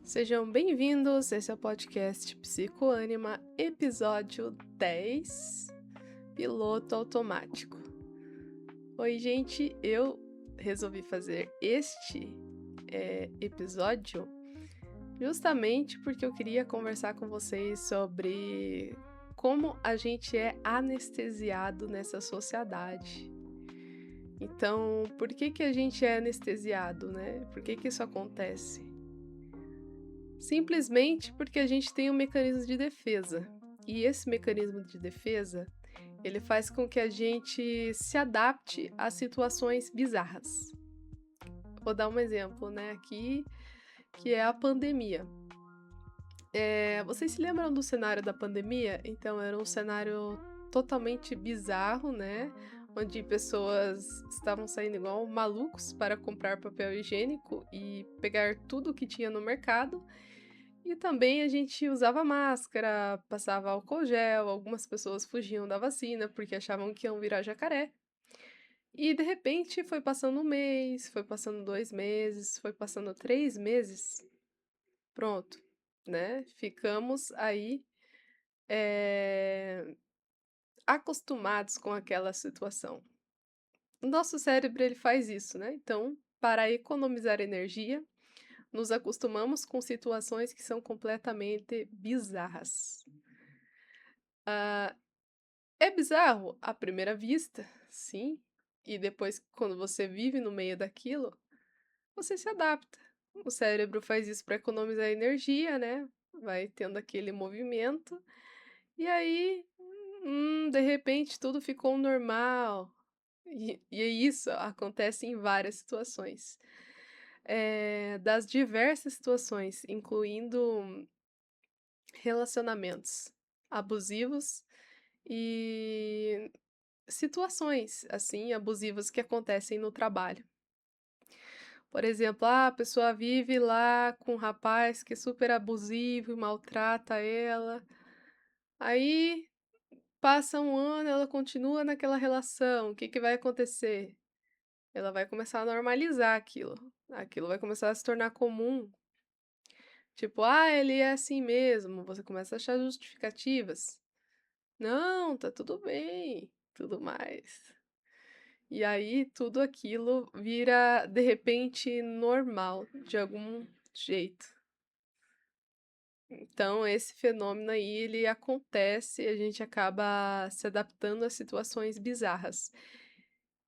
Sejam bem-vindos, esse é o podcast Psicoânima, episódio 10, Piloto Automático. Oi, gente, eu resolvi fazer este episódio justamente porque eu queria conversar com vocês sobre como a gente é anestesiado nessa sociedade. Então, por que a gente é anestesiado, né? Por que isso acontece? Simplesmente porque a gente tem um mecanismo de defesa. E esse mecanismo de defesa, ele faz com que a gente se adapte a situações bizarras. Vou dar um exemplo, né, aqui, que é a pandemia. Vocês se lembram do cenário da pandemia? Então, era um cenário totalmente bizarro, né? Onde pessoas estavam saindo igual malucos para comprar papel higiênico e pegar tudo que tinha no mercado. E também a gente usava máscara, passava álcool gel, algumas pessoas fugiam da vacina porque achavam que iam virar jacaré. E de repente foi passando um mês, foi passando 2 meses, foi passando 3 meses. Pronto, né? Ficamos aí eh, acostumados com aquela situação. O nosso cérebro ele faz isso, né? Então, para economizar energia, nos acostumamos com situações que são completamente bizarras. Ah, é bizarro à primeira vista, sim, e depois, quando você vive no meio daquilo, você se adapta. O cérebro faz isso para economizar energia, né? Vai tendo aquele movimento, e aí, de repente, tudo ficou normal. E isso acontece em várias situações. Das diversas situações, incluindo relacionamentos abusivos e situações, assim, abusivas que acontecem no trabalho. Por exemplo, a pessoa vive lá com um rapaz que é super abusivo e maltrata ela. Aí passa um ano, ela continua naquela relação. O que que vai acontecer? Ela vai começar a normalizar aquilo. Aquilo vai começar a se tornar comum. Tipo, ele é assim mesmo. Você começa a achar justificativas. Não, tá tudo bem, tudo mais. E aí tudo aquilo vira, de repente, normal, de algum jeito. Então esse fenômeno aí, ele acontece e a gente acaba se adaptando a situações bizarras.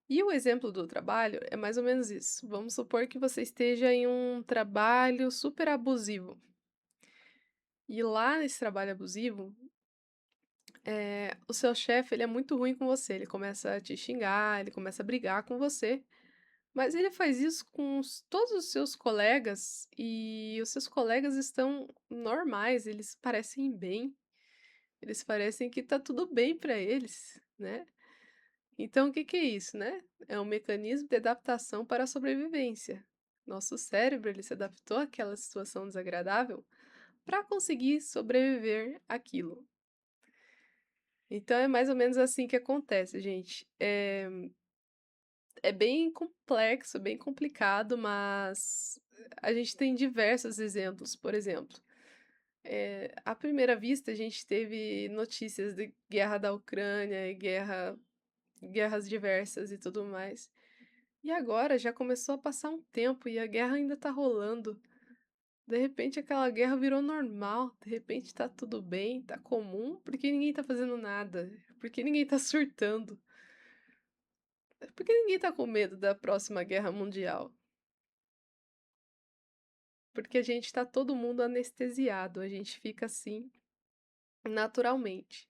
E o exemplo do trabalho é mais ou menos isso. Vamos supor que você esteja em um trabalho super abusivo. E lá nesse trabalho abusivo, o seu chefe, ele é muito ruim com você. Ele começa a te xingar, ele começa a brigar com você. Mas ele faz isso com todos os seus colegas e os seus colegas estão normais, eles parecem bem, eles parecem que tá tudo bem para eles, né? Então, o que que é isso, né? É um mecanismo de adaptação para a sobrevivência. Nosso cérebro, ele se adaptou àquela situação desagradável para conseguir sobreviver àquilo. Então, é mais ou menos assim que acontece, gente. É bem complexo, bem complicado, mas a gente tem diversos exemplos. Por exemplo, à primeira vista, a gente teve notícias de guerra da Ucrânia e guerras diversas e tudo mais. E agora já começou a passar um tempo e a guerra ainda tá rolando. De repente aquela guerra virou normal, de repente tá tudo bem, tá comum, porque ninguém tá fazendo nada, porque ninguém tá surtando, porque ninguém tá com medo da próxima guerra mundial. Porque a gente tá todo mundo anestesiado, a gente fica assim naturalmente.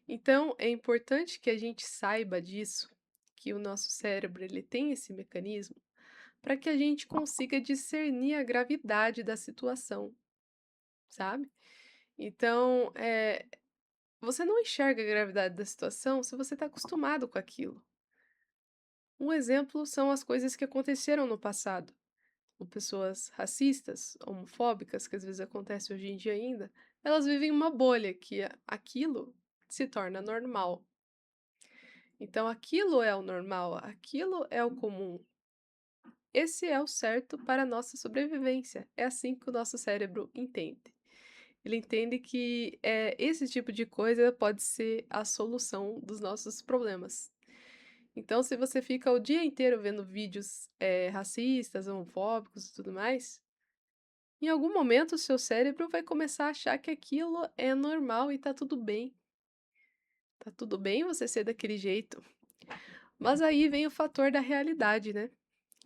Então, é importante que a gente saiba disso, que o nosso cérebro ele tem esse mecanismo, para que a gente consiga discernir a gravidade da situação, sabe? Então, você não enxerga a gravidade da situação se você está acostumado com aquilo. Um exemplo são as coisas que aconteceram no passado. Ou pessoas racistas, homofóbicas, que às vezes acontece hoje em dia ainda, elas vivem uma bolha que aquilo se torna normal. Então aquilo é o normal, aquilo é o comum. esse é o certo para a nossa sobrevivência. É assim que o nosso cérebro entende. Ele entende que, esse tipo de coisa pode ser a solução dos nossos problemas. Então, se você fica o dia inteiro vendo vídeos, racistas, homofóbicos e tudo mais, em algum momento o seu cérebro vai começar a achar que aquilo é normal e tá tudo bem. Tá tudo bem você ser daquele jeito. Mas aí vem o fator da realidade, né?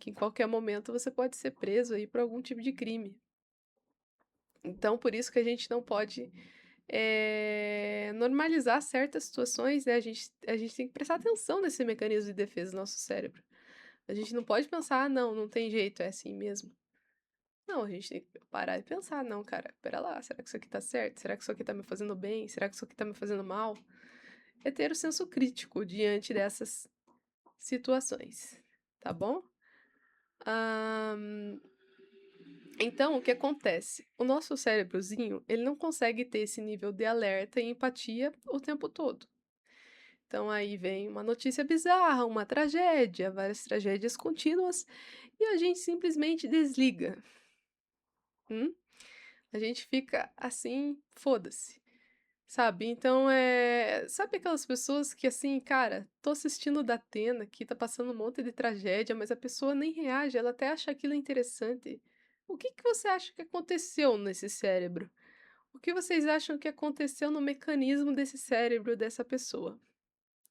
Que em qualquer momento você pode ser preso aí por algum tipo de crime. Então, por isso que a gente não pode, normalizar certas situações, né? A gente tem que prestar atenção nesse mecanismo de defesa do nosso cérebro. A gente não pode pensar: "Ah, não, não tem jeito, é assim mesmo". Não, a gente tem que parar e pensar: "Não, cara, espera lá, será que isso aqui tá certo? Será que isso aqui tá me fazendo bem? Será que isso aqui tá me fazendo mal?". É ter o senso crítico diante dessas situações, tá bom? Hã, então o que acontece? O nosso cérebrozinho, ele não consegue ter esse nível de alerta e empatia o tempo todo. Então aí vem uma notícia bizarra, uma tragédia, várias tragédias contínuas, e a gente simplesmente desliga. Hum? A gente fica assim, foda-se, sabe? Então, sabe aquelas pessoas que assim, cara, tô assistindo o Datena aqui, tá passando um monte de tragédia, mas a pessoa nem reage, ela até acha aquilo interessante. O que que você acha que aconteceu nesse cérebro? O que vocês acham que aconteceu no mecanismo desse cérebro dessa pessoa?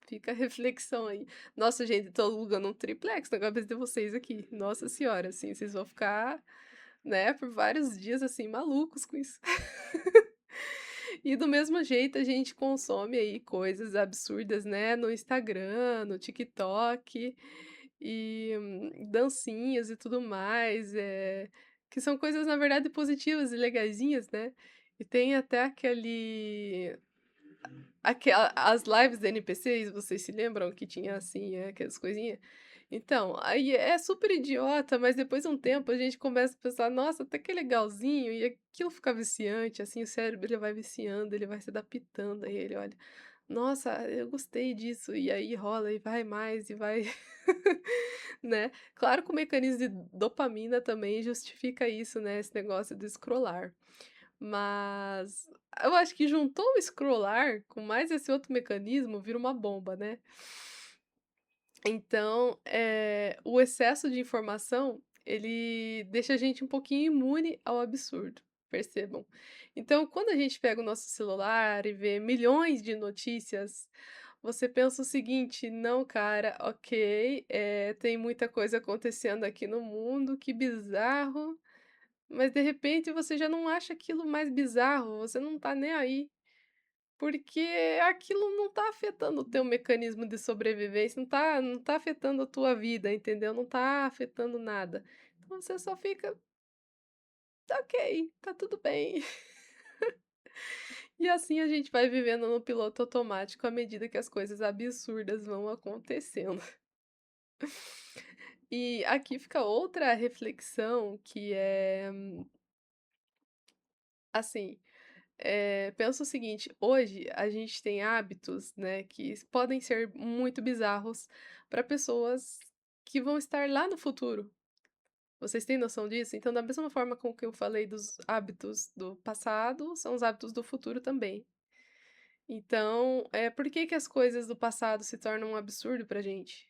Fica a reflexão aí. Nossa, gente, tô alugando um triplex na cabeça de vocês aqui. Nossa senhora, assim, vocês vão ficar, né, por vários dias, assim, malucos com isso. E do mesmo jeito a gente consome aí coisas absurdas, né, no Instagram, no TikTok, e dancinhas e tudo mais, que são coisas na verdade positivas e legaisinhas, né. E tem até aquela as lives da NPCs, vocês se lembram que tinha, assim, aquelas coisinha? Então, aí é super idiota, mas depois de um tempo a gente começa a pensar: "Nossa, até que é legalzinho", e aquilo fica viciante, assim, o cérebro ele vai viciando, ele vai se adaptando, aí ele olha: "Nossa, eu gostei disso", e aí rola e vai mais e vai, né. Claro que o mecanismo de dopamina também justifica isso, né, esse negócio do scrollar. Mas eu acho que juntou o scrollar com mais esse outro mecanismo, vira uma bomba, né. Então, o excesso de informação, ele deixa a gente um pouquinho imune ao absurdo, percebam. Então, quando a gente pega o nosso celular e vê milhões de notícias, você pensa o seguinte: "Não, cara, ok, tem muita coisa acontecendo aqui no mundo, que bizarro", mas de repente você já não acha aquilo mais bizarro, você não tá nem aí, porque aquilo não tá afetando o teu mecanismo de sobrevivência, não tá afetando a tua vida, entendeu? Não tá afetando nada. Então você só fica: "Tá ok, tá tudo bem". E assim a gente vai vivendo no piloto automático à medida que as coisas absurdas vão acontecendo. E aqui fica outra reflexão que é, assim, pensa o seguinte, hoje a gente tem hábitos, né, que podem ser muito bizarros para pessoas que vão estar lá no futuro. Vocês têm noção disso? Então, da mesma forma com que eu falei dos hábitos do passado, são os hábitos do futuro também. Então, por que que as coisas do passado se tornam um absurdo pra gente?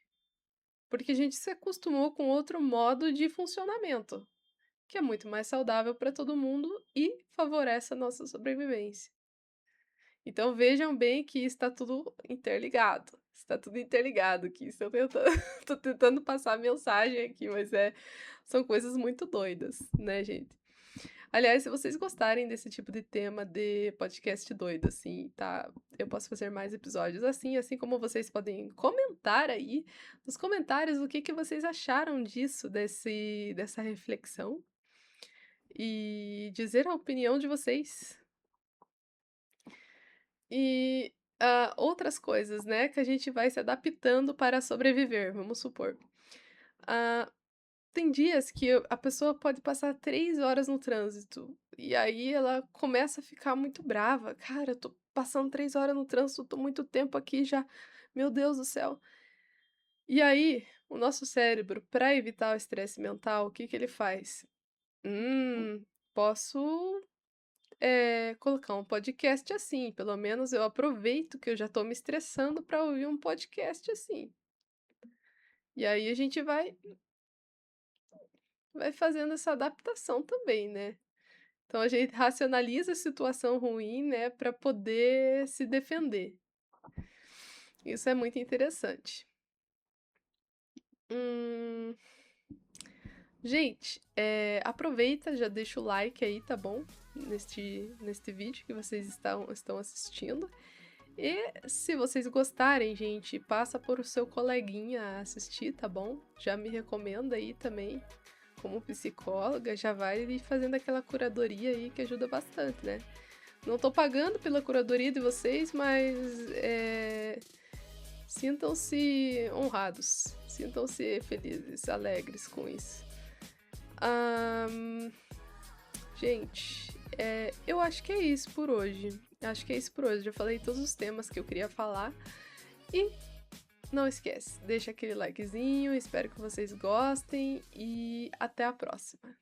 Porque a gente se acostumou com outro modo de funcionamento, que é muito mais saudável para todo mundo e favorece a nossa sobrevivência. Então vejam bem que está tudo interligado, está tudo interligado, que estou tentando tô tentando passar a mensagem aqui, mas são coisas muito doidas, né, gente. Aliás, se vocês gostarem desse tipo de tema de podcast doido, assim, tá, eu posso fazer mais episódios assim, assim como vocês podem comentar aí nos comentários o que que vocês acharam disso, dessa reflexão, e dizer a opinião de vocês. E, outras coisas, né, que a gente vai se adaptando para sobreviver, vamos supor. Ah, tem dias que a pessoa pode passar 3 horas no trânsito, e aí ela começa a ficar muito brava: "Cara, eu tô passando 3 horas no trânsito, tô muito tempo aqui já, meu Deus do céu". E aí, O nosso cérebro, para evitar o estresse mental, o que que ele faz? Posso, colocar um podcast assim, pelo menos eu aproveito que eu já estou me estressando para ouvir um podcast assim. E aí a gente vai fazendo essa adaptação também, né. Então a gente racionaliza a situação ruim, né, para poder se defender. Isso é muito interessante. Hum, gente, aproveita, já deixa o like aí, tá bom? Neste vídeo que vocês estão assistindo. E se vocês gostarem, gente, passa por o seu coleguinha a assistir, tá bom? Já me recomenda aí também, como psicóloga, já vai ali fazendo aquela curadoria aí que ajuda bastante, né? Não tô pagando pela curadoria de vocês, mas sintam-se honrados, sintam-se felizes, alegres com isso. Ahn, gente, eu acho que é isso por hoje. Acho que é isso por hoje. Já falei todos os temas que eu queria falar. E não esquece, deixa aquele likezinho, espero que vocês gostem e até a próxima.